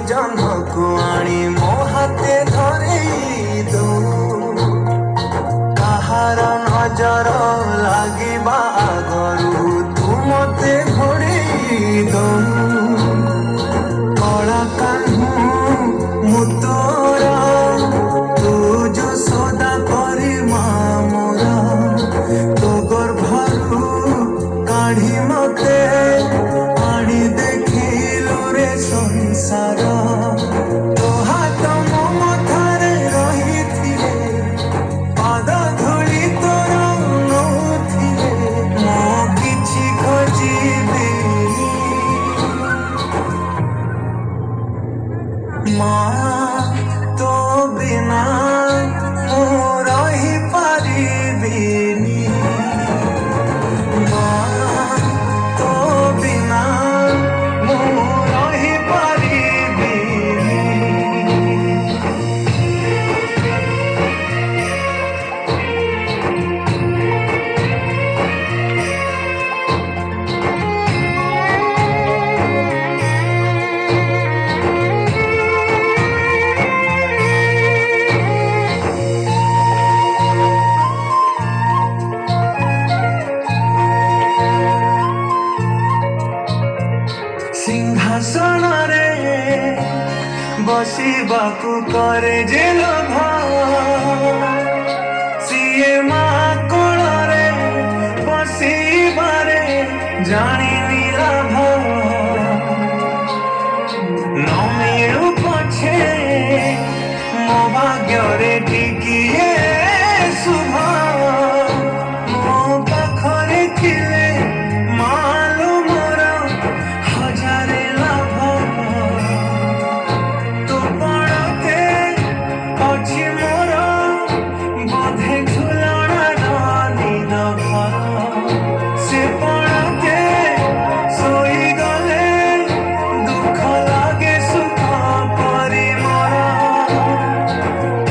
जह्न को आनी मो हाथे धरेई दो कहार नजर लागिबा आगरू तू मते घोड़ेई दो कला कान्हू मु तोरा तू जो सदा परी मामोरा तो गर्भरू काढ़ी मते आनी देखिलु रे संसार तो हाथ मो मथारे रहिथिले पाद धूली तोर नौथिले मो किछि खोजिबी माँ तो बिना मु रही पारिबिनी माँ तो बिना मु रही पारिबिनी सिंहासन रे बसिबाकू करे जे लोभ सीए माँ कोल रे बसिबारे जानी लाभ न मिलू पछे मो भाग्य रे टिकिए शुभ मो पाखरे थिले मालू मोर हजारे लाभ तो पड़ते अच्छी मोर बोधे झुलना निद घर से पड़ते सोई गले दुख लागे सुख परी मोर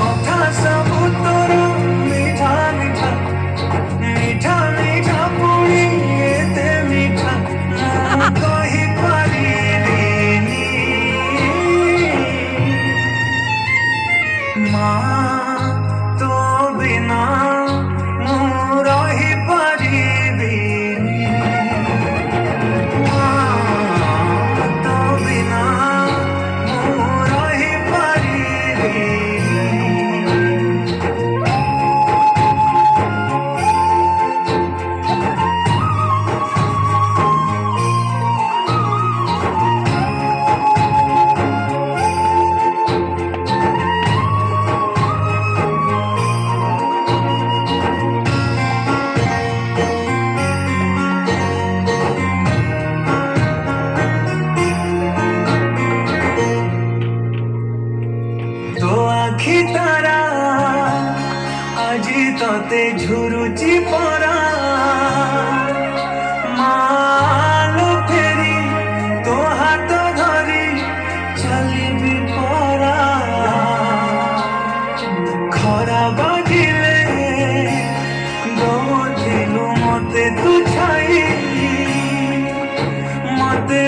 कथा सबु तोर मीठा मीठा मीठा मीठा पुणी एते मीठा मु कहि पारिबिनी माँ तो बिना मु रही पारिबिनी माँ तो बिना मु रही पारिबिनी तो आखि तारा আজি तते झुरुची परा मालो फेरी तो हाथ धरी चलिबी परा खरा बाजिले दौथिलु मते तू छाई मते